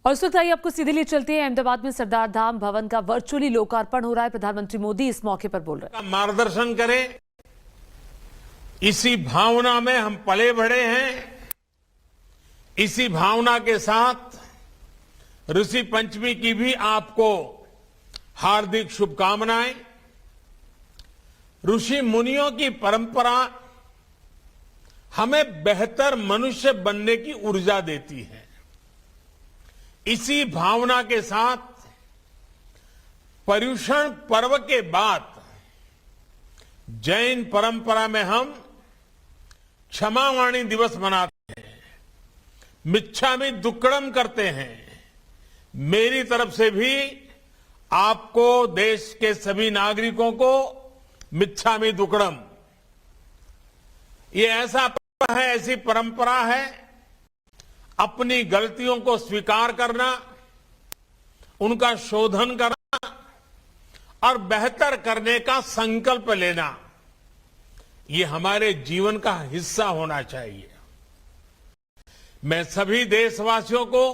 और इस वक्त आइए आपको सीधे लिए चलते हैं। अहमदाबाद में सरदार धाम भवन का वर्चुअली लोकार्पण हो रहा है। प्रधानमंत्री मोदी इस मौके पर बोल रहे हैं। मार्गदर्शन करें, इसी भावना में हम पले बढ़े हैं। इसी भावना के साथ ऋषि पंचमी की भी आपको हार्दिक शुभकामनाएं। ऋषि मुनियों की परंपरा हमें बेहतर मनुष्य बनने की ऊर्जा देती है। इसी भावना के साथ पर्युषण पर्व के बाद जैन परंपरा में हम क्षमावाणी दिवस मनाते हैं, मिच्छामि दुक्कड़म करते हैं। मेरी तरफ से भी आपको, देश के सभी नागरिकों को मिच्छामि दुक्कड़म। ये ऐसा पर्व है, ऐसी परंपरा है, अपनी गलतियों को स्वीकार करना, उनका शोधन करना और बेहतर करने का संकल्प लेना, ये हमारे जीवन का हिस्सा होना चाहिए। मैं सभी देशवासियों को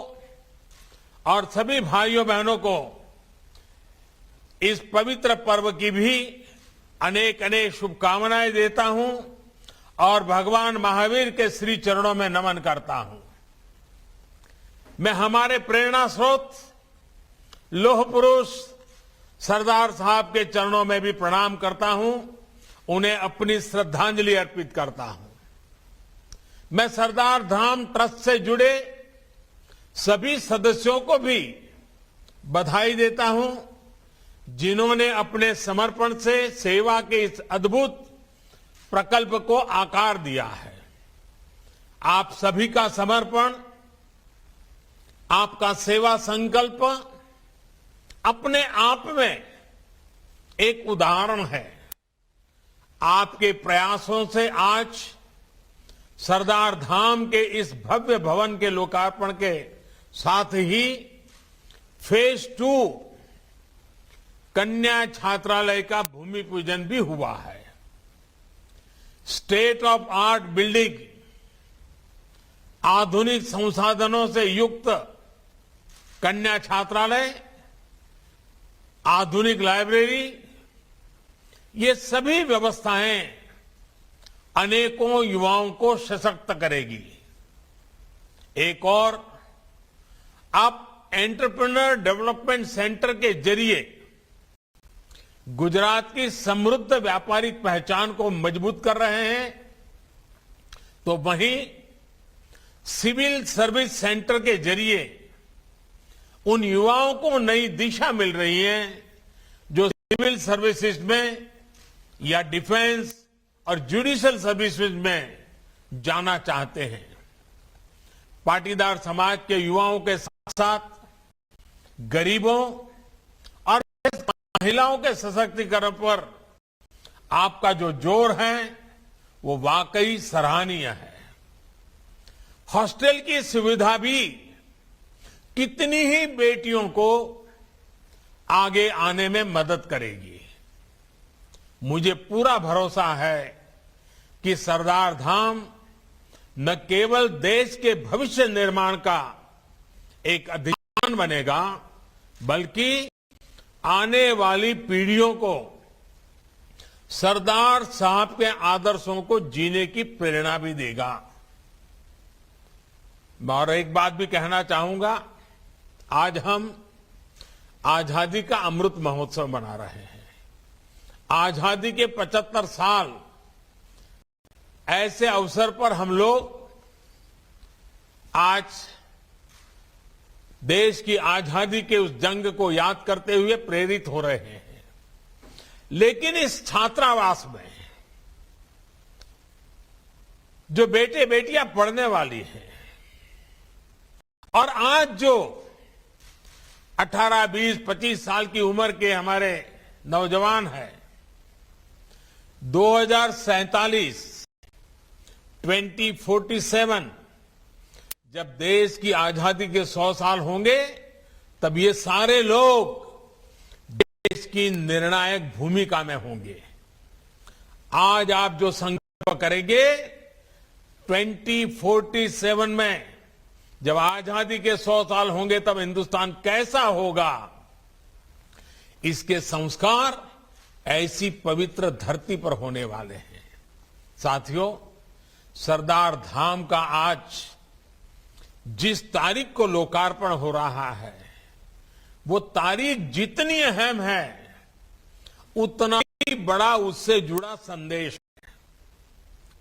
और सभी भाइयों बहनों को इस पवित्र पर्व की भी अनेक अनेक शुभकामनाएं देता हूं और भगवान महावीर के श्री चरणों में नमन करता हूं। मैं हमारे प्रेरणा स्रोत लौह पुरुष सरदार साहब के चरणों में भी प्रणाम करता हूं, उन्हें अपनी श्रद्धांजलि अर्पित करता हूं। मैं सरदार धाम ट्रस्ट से जुड़े सभी सदस्यों को भी बधाई देता हूं, जिन्होंने अपने समर्पण से सेवा के इस अद्भुत प्रकल्प को आकार दिया है। आप सभी का समर्पण, आपका सेवा संकल्प अपने आप में एक उदाहरण है। आपके प्रयासों से आज सरदार धाम के इस भव्य भवन के लोकार्पण के साथ ही फेज 2 कन्या छात्रालय का भूमि पूजन भी हुआ है। स्टेट ऑफ आर्ट बिल्डिंग, आधुनिक संसाधनों से युक्त कन्या छात्रालय, आधुनिक लाइब्रेरी, ये सभी व्यवस्थाएं अनेकों युवाओं को सशक्त करेगी। एक और, आप एंटरप्रेन्योर डेवलपमेंट सेंटर के जरिए गुजरात की समृद्ध व्यापारिक पहचान को मजबूत कर रहे हैं, तो वहीं सिविल सर्विस सेंटर के जरिए उन युवाओं को नई दिशा मिल रही है जो सिविल सर्विसेज में या डिफेंस और जुडिशियल सर्विसेज में जाना चाहते हैं। पाटीदार समाज के युवाओं के साथ साथ गरीबों और महिलाओं के सशक्तिकरण पर आपका जो जोर है वो वाकई सराहनीय है। हॉस्टल की सुविधा भी कितनी ही बेटियों को आगे आने में मदद करेगी। मुझे पूरा भरोसा है कि सरदार धाम न केवल देश के भविष्य निर्माण का एक अधिकार बनेगा, बल्कि आने वाली पीढ़ियों को सरदार साहब के आदर्शों को जीने की प्रेरणा भी देगा। और एक बात भी कहना चाहूंगा, आज हम आजादी का अमृत महोत्सव मना रहे हैं। आजादी के 75 साल, ऐसे अवसर पर हम लोग आज देश की आजादी के उस जंग को याद करते हुए प्रेरित हो रहे हैं। लेकिन इस छात्रावास में जो बेटे बेटियां पढ़ने वाली हैं और आज जो 18, 20, 25 साल की उम्र के हमारे नौजवान हैं, 2047 2047 जब देश की आजादी के 100 साल होंगे, तब ये सारे लोग देश की निर्णायक भूमिका में होंगे। आज आप जो संकल्प करेंगे 2047 में जब आजादी के 100 साल होंगे तब हिंदुस्तान कैसा होगा, इसके संस्कार ऐसी पवित्र धरती पर होने वाले हैं। साथियों, सरदार धाम का आज जिस तारीख को लोकार्पण हो रहा है, वो तारीख जितनी अहम है उतना ही बड़ा उससे जुड़ा संदेश है।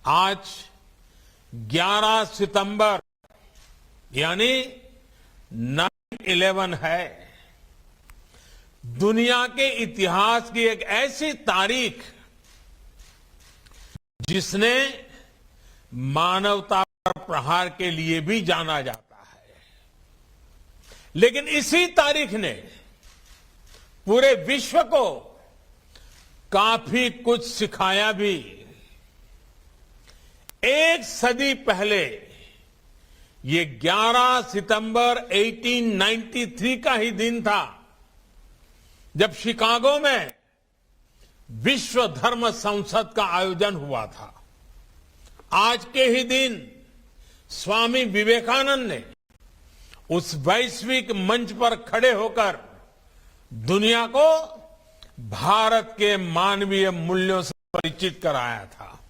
आज 11 सितंबर यानी 9/11 है। दुनिया के इतिहास की एक ऐसी तारीख जिसने मानवता पर प्रहार के लिए भी जाना जाता है, लेकिन इसी तारीख ने पूरे विश्व को काफी कुछ सिखाया भी। एक सदी पहले ये 11 सितंबर 1893 का ही दिन था जब शिकागो में विश्व धर्म संसद का आयोजन हुआ था। आज के ही दिन स्वामी विवेकानंद ने उस वैश्विक मंच पर खड़े होकर दुनिया को भारत के मानवीय मूल्यों से परिचित कराया था।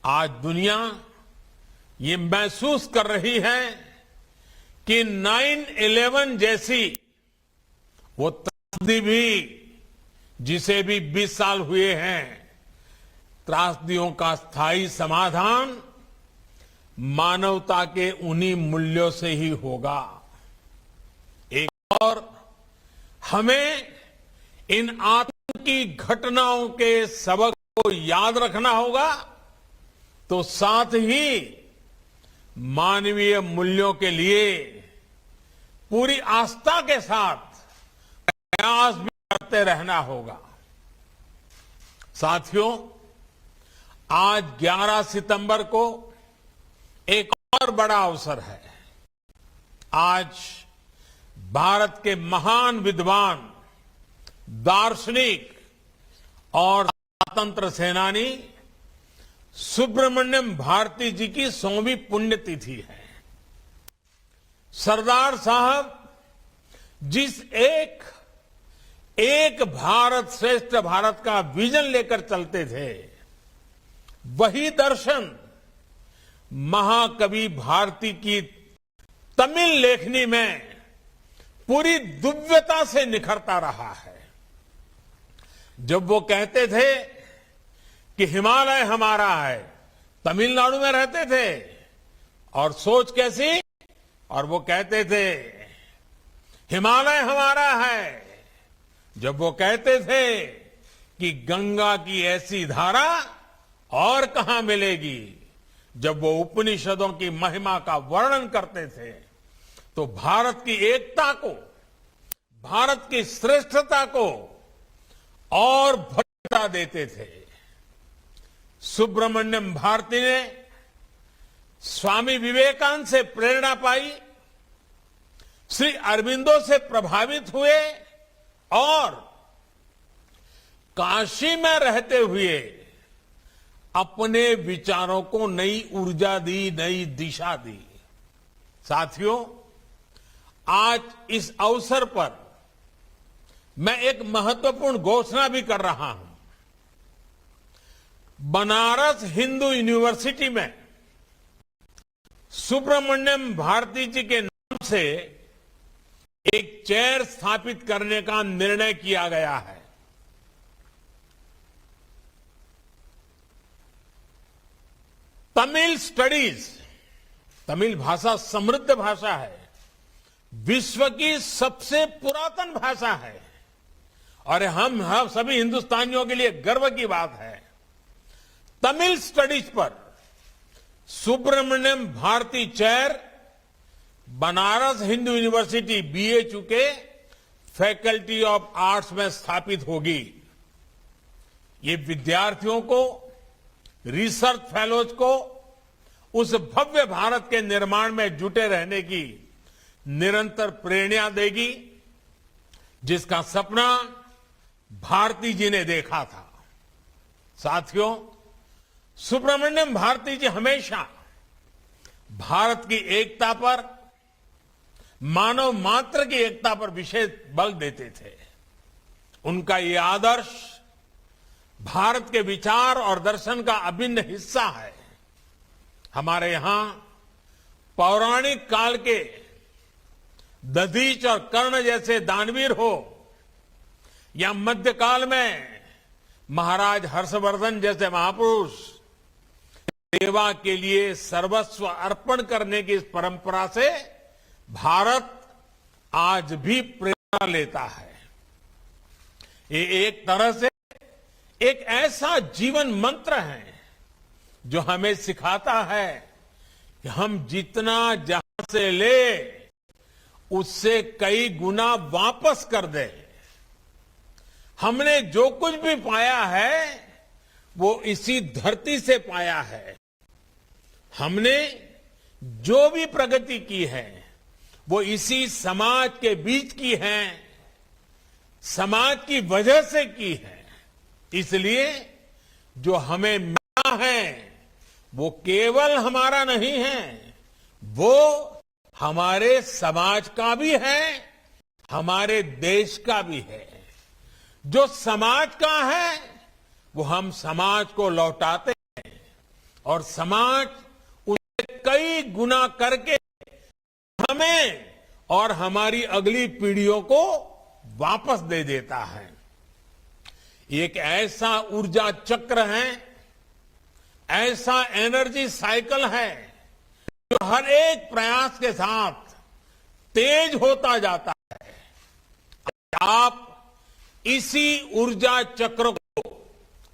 आज दुनिया ये महसूस कर रही है कि 9/11 जैसी वो त्रासदी भी, जिसे भी 20 साल हुए हैं, त्रासदियों का स्थायी समाधान मानवता के उन्हीं मूल्यों से ही होगा। एक और हमें इन आतंकी घटनाओं के सबक को याद रखना होगा, तो साथ ही मानवीय मूल्यों के लिए पूरी आस्था के साथ प्रयास भी करते रहना होगा। साथियों, आज 11 सितंबर को एक और बड़ा अवसर है। आज भारत के महान विद्वान, दार्शनिक और स्वतंत्र सेनानी सुब्रमण्यम भारती जी की 100वीं पुण्यतिथि है। सरदार साहब जिस एक भारत श्रेष्ठ भारत का विजन लेकर चलते थे, वही दर्शन महाकवि भारती की तमिल लेखनी में पूरी दिव्यता से निखरता रहा है। जब वो कहते थे कि हिमालय हमारा है, तमिलनाडु में रहते थे, और सोच कैसी, और वो कहते थे हिमालय हमारा है, जब वो कहते थे कि गंगा की ऐसी धारा और कहां मिलेगी, जब वो उपनिषदों की महिमा का वर्णन करते थे, तो भारत की एकता को, भारत की श्रेष्ठता को और भव्यता देते थे। सुब्रमण्यम भारती ने स्वामी विवेकानंद से प्रेरणा पाई, श्री अरविंदो से प्रभावित हुए और काशी में रहते हुए अपने विचारों को नई ऊर्जा दी, नई दिशा दी। साथियों, आज इस अवसर पर मैं एक महत्वपूर्ण घोषणा भी कर रहा हूं। बनारस हिंदू यूनिवर्सिटी में सुब्रमण्यम भारती जी के नाम से एक चेयर स्थापित करने का निर्णय किया गया है। तमिल स्टडीज, तमिल भाषा समृद्ध भाषा है, विश्व की सबसे पुरातन भाषा है, और हम सभी हिंदुस्तानियों के लिए गर्व की बात है। तमिल स्टडीज पर Subramania Bharati chair Banaras Hindu university BHU के फैकल्टी ऑफ आर्ट्स में स्थापित होगी। ये विद्यार्थियों को, रिसर्च फेलोज को उस भव्य भारत के निर्माण में जुटे रहने की निरंतर प्रेरणा देगी, जिसका सपना भारती जी ने देखा था। साथियों, सुब्रमण्यम भारती जी हमेशा भारत की एकता पर, मानव मात्र की एकता पर विशेष बल देते थे। उनका ये आदर्श भारत के विचार और दर्शन का अभिन्न हिस्सा है। हमारे यहां पौराणिक काल के दधीच और कर्ण जैसे दानवीर हो या मध्यकाल में महाराज हर्षवर्धन जैसे महापुरुष, सेवा के लिए सर्वस्व अर्पण करने की इस परंपरा से भारत आज भी प्रेरणा लेता है। ये एक तरह से एक ऐसा जीवन मंत्र है जो हमें सिखाता है कि हम जितना जहां से ले उससे कई गुना वापस कर दें। हमने जो कुछ भी पाया है वो इसी धरती से पाया है। हमने जो भी प्रगति की है वो इसी समाज के बीच की है, समाज की वजह से की है। इसलिए जो हमें मिला है वो केवल हमारा नहीं है, वो हमारे समाज का भी है, हमारे देश का भी है। जो समाज का है वो हम समाज को लौटाते हैं और समाज उसे कई गुना करके हमें और हमारी अगली पीढ़ियों को वापस दे देता है। एक ऐसा ऊर्जा चक्र है, ऐसा एनर्जी साइकिल है जो हर एक प्रयास के साथ तेज होता जाता है। आप इसी ऊर्जा चक्र को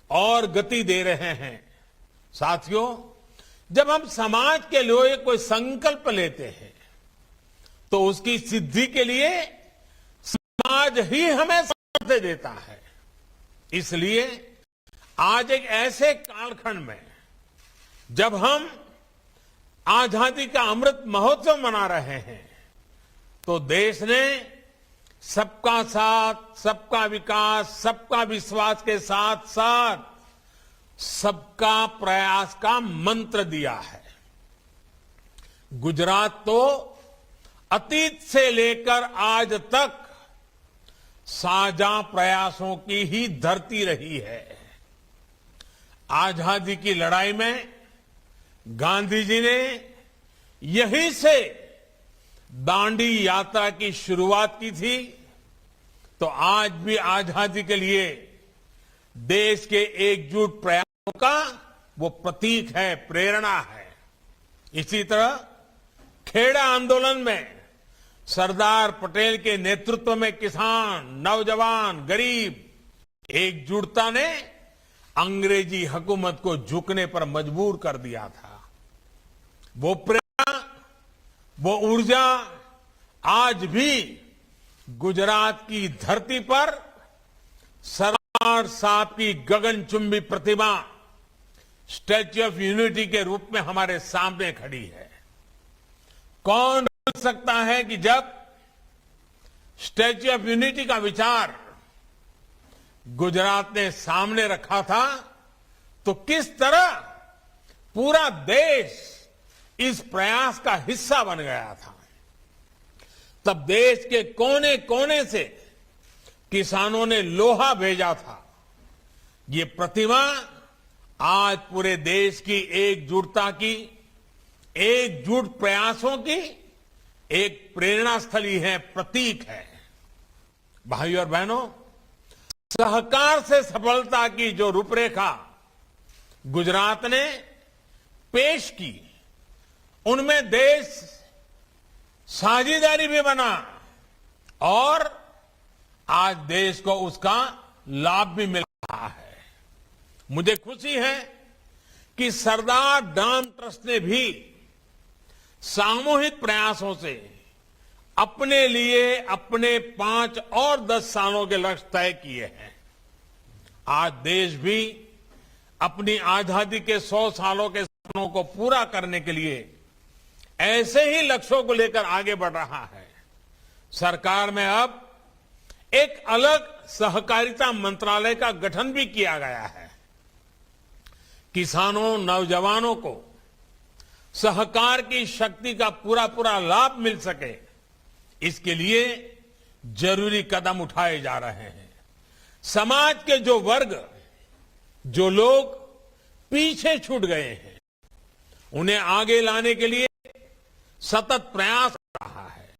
और गति दे रहे हैं। साथियों, जब हम समाज के लिए कोई संकल्प लेते हैं तो उसकी सिद्धि के लिए समाज ही हमें सामर्थ्य देता है। इसलिए आज एक ऐसे कालखंड में जब हम आजादी का अमृत महोत्सव मना रहे हैं तो देश ने सबका साथ, सबका विकास, सबका विश्वास के साथ साथ सबका प्रयास का मंत्र दिया है। गुजरात तो अतीत से लेकर आज तक साझा प्रयासों की ही धरती रही है। आजादी की लड़ाई में गांधी जी ने यहीं से दांडी यात्रा की शुरुआत की थी, तो आज भी आजादी के लिए देश के एकजुट प्रयासों का वो प्रतीक है, प्रेरणा है। इसी तरह खेड़ा आंदोलन में सरदार पटेल के नेतृत्व में किसान, नौजवान, गरीब एकजुटता ने अंग्रेजी हुकूमत को झुकने पर मजबूर कर दिया था। वो प्रेरणा, वो ऊर्जा आज भी गुजरात की धरती पर सरदार साहब की गगनचुंबी प्रतिमा स्टैच्यू ऑफ यूनिटी के रूप में हमारे सामने खड़ी है। कौन भूल सकता है कि जब स्टैच्यू ऑफ यूनिटी का विचार गुजरात ने सामने रखा था तो किस तरह पूरा देश इस प्रयास का हिस्सा बन गया था। तब देश के कोने कोने से किसानों ने लोहा भेजा था। ये प्रतिमा आज पूरे देश की एकजुटता की, एकजुट प्रयासों की एक प्रेरणा स्थली है, प्रतीक है। भाइयों और बहनों, सहकार से सफलता की जो रूपरेखा गुजरात ने पेश की, उनमें देश साझेदारी भी बना और आज देश को उसका लाभ भी मिल रहा है। मुझे खुशी है कि सरदार डाम ट्रस्ट ने भी सामूहिक प्रयासों से अपने लिए अपने 5 और 10 सालों के लक्ष्य तय किए हैं। आज देश भी अपनी आजादी के 100 सालों के सपनों को पूरा करने के लिए ऐसे ही लक्ष्यों को लेकर आगे बढ़ रहा है। सरकार में अब एक अलग सहकारिता मंत्रालय का गठन भी किया गया है। किसानों, नौजवानों को सहकार की शक्ति का पूरा पूरा लाभ मिल सके, इसके लिए जरूरी कदम उठाए जा रहे हैं। समाज के जो वर्ग, जो लोग पीछे छूट गए हैं, उन्हें आगे लाने के लिए सतत प्रयास